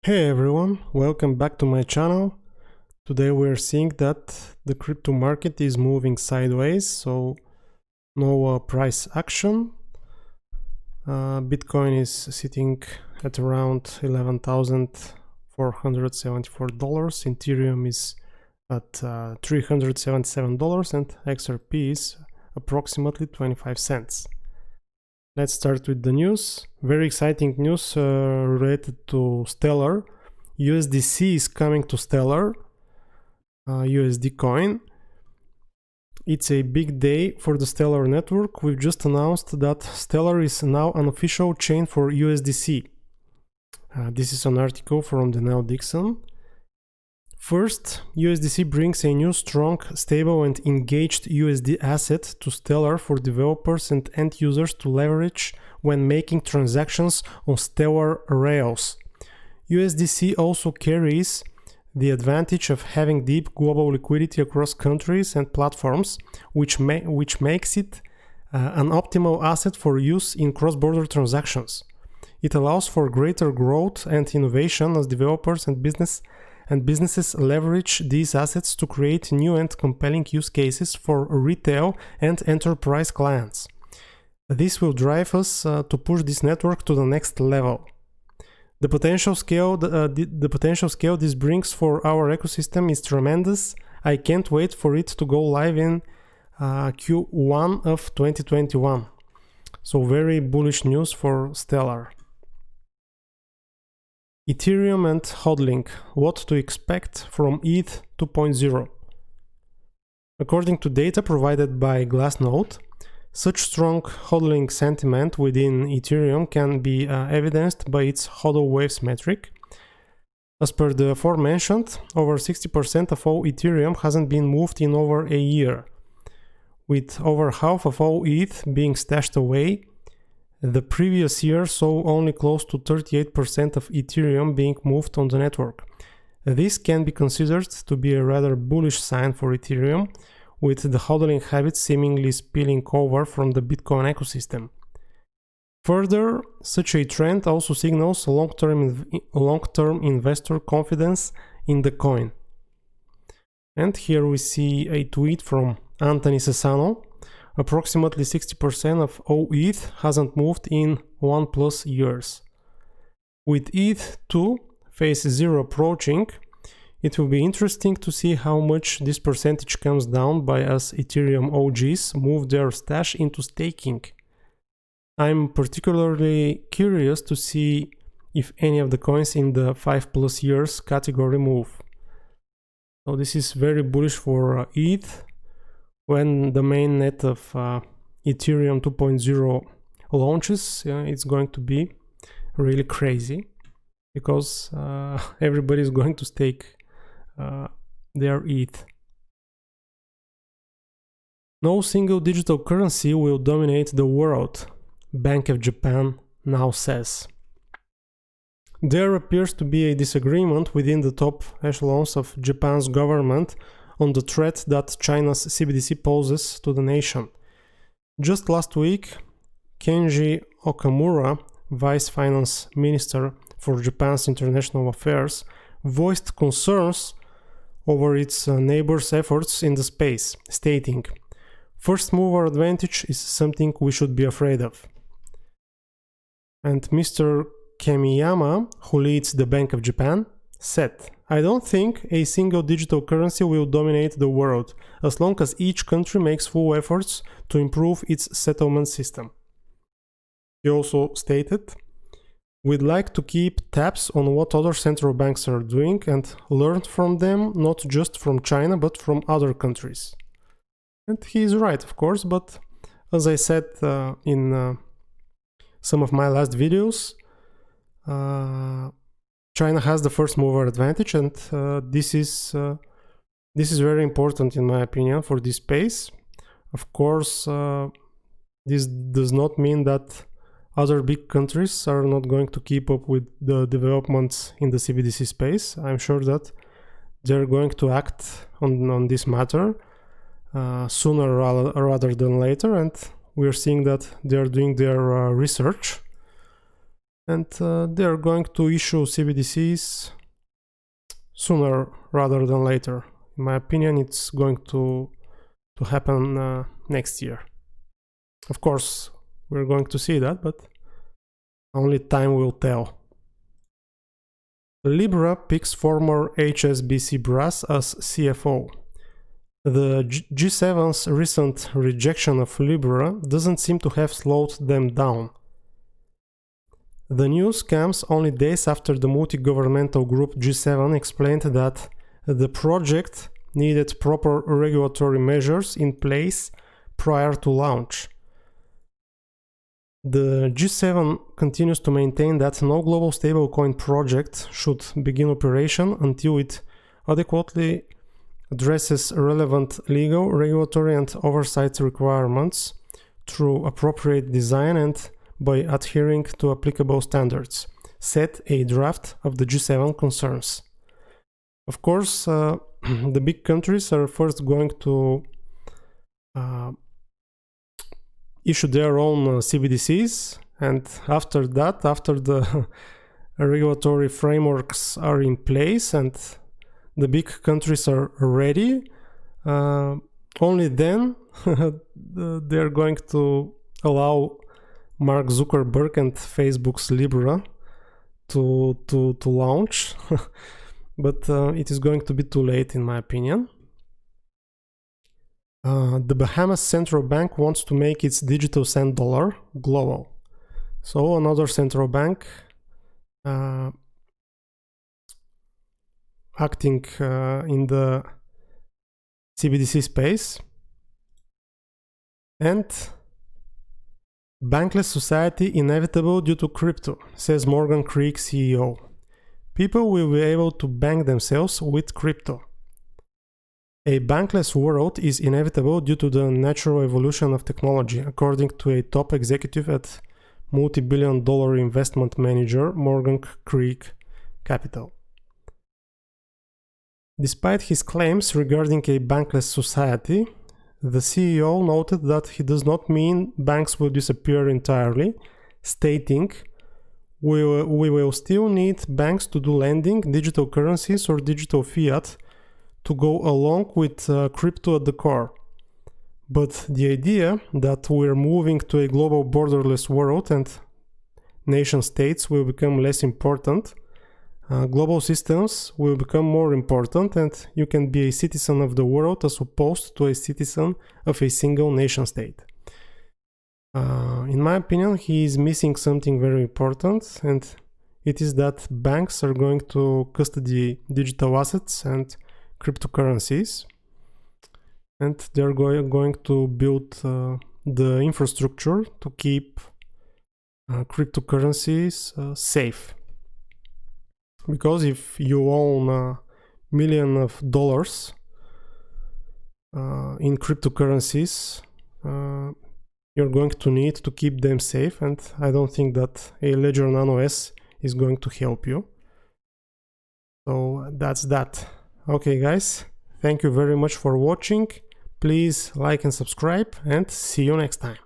Hey everyone, welcome back to my channel. Today we're seeing that the crypto market is moving sideways, so no price action. Bitcoin is sitting at around $11,474. Ethereum is at $377 and XRP is approximately 25 cents. Let's start with the news. Very exciting news related to Stellar. USDC is coming to Stellar, USD coin. It's a big day for the Stellar network. We've just announced that Stellar is now an official chain for USDC. This is an article from the Now Dixon. First, USDC brings a new strong, stable and engaged USD asset to Stellar for developers and end users to leverage when making transactions on Stellar rails. USDC also carries the advantage of having deep global liquidity across countries and platforms, which makes it an optimal asset for use in cross-border transactions. It allows for greater growth and innovation as developers and businesses leverage these assets to create new and compelling use cases for retail and enterprise clients. This will drive us to push this network to the next level. The potential scale this brings for our ecosystem is tremendous. I can't wait for it to go live in Q1 of 2021. So very bullish news for Stellar. Ethereum and hodling, what to expect from ETH 2.0. According to data provided by Glassnode, such strong hodling sentiment within Ethereum can be evidenced by its hodl waves metric. As per the aforementioned, over 60% of all Ethereum hasn't been moved in over a year, with over half of all ETH being stashed away. The previous year saw only close to 38% of Ethereum being moved on the network. This can be considered to be a rather bullish sign for Ethereum, with the hodling habits seemingly spilling over from the Bitcoin ecosystem. Further, such a trend also signals long-term investor confidence in the coin. And here we see a tweet from Anthony Cesano. Approximately 60% of all ETH hasn't moved in 1+ years. With ETH 2 phase 0 approaching, it will be interesting to see how much this percentage comes down by as Ethereum OGs move their stash into staking. I'm particularly curious to see if any of the coins in the 5+ years category move. So this is very bullish for ETH. When the mainnet of Ethereum 2.0 launches, it's going to be really crazy because everybody is going to stake their ETH. No single digital currency will dominate the world, Bank of Japan now says. There appears to be a disagreement within the top echelons of Japan's government on the threat that China's CBDC poses to the nation. Just last week, Kenji Okamura, Vice Finance Minister for Japan's International Affairs, voiced concerns over its neighbors' efforts in the space, stating, "First mover advantage is something we should be afraid of." And Mr. Kamiyama, who leads the Bank of Japan, said, "I don't think a single digital currency will dominate the world, as long as each country makes full efforts to improve its settlement system." He also stated, "We'd like to keep tabs on what other central banks are doing and learn from them, not just from China, but from other countries." And he is right, of course, but as I said in some of my last videos, China has the first mover advantage, and this is very important in my opinion for this space. Of course, this does not mean that other big countries are not going to keep up with the developments in the CBDC space. I'm sure that they're going to act on this matter sooner rather than later, and we're seeing that they're doing their research. and they are going to issue CBDCs sooner rather than later. In my opinion, it's going to happen next year. Of course, we're going to see that, but only time will tell. Libra picks former HSBC brass as CFO. The G7's recent rejection of Libra doesn't seem to have slowed them down. The news comes only days after the multi-governmental group G7 explained that the project needed proper regulatory measures in place prior to launch. The G7 continues to maintain that no global stablecoin project should begin operation until it adequately addresses relevant legal, regulatory and oversight requirements through appropriate design and by adhering to applicable standards, said a draft of the G7 concerns. Of course, the big countries are first going to issue their own CBDCs, and after that, after the regulatory frameworks are in place and the big countries are ready, only then they're going to allow Mark Zuckerberg and Facebook's Libra to launch. But it is going to be too late, in my opinion. The Bahamas Central Bank wants to make its digital cent dollar global. So another central bank acting in the CBDC space. And bankless society inevitable due to crypto, says Morgan Creek CEO. People will be able to bank themselves with crypto. A bankless world is inevitable due to the natural evolution of technology, according to a top executive at multi-billion-dollar investment manager Morgan Creek Capital. Despite his claims regarding a bankless society, the CEO noted that he does not mean banks will disappear entirely, stating, we will still need banks to do lending, digital currencies or digital fiat to go along with crypto at the core. But the idea that we're moving to a global borderless world and nation states will become less important, global systems will become more important, and you can be a citizen of the world as opposed to a citizen of a single nation state. In my opinion, he is missing something very important, and it is that banks are going to custody digital assets and cryptocurrencies, and they're going to build the infrastructure to keep cryptocurrencies safe. Because if you own $millions of dollars in cryptocurrencies, you're going to need to keep them safe, and I don't think that a Ledger Nano S is going to help you. So that's that. Okay guys, thank you very much for watching. Please like and subscribe, and see you next time.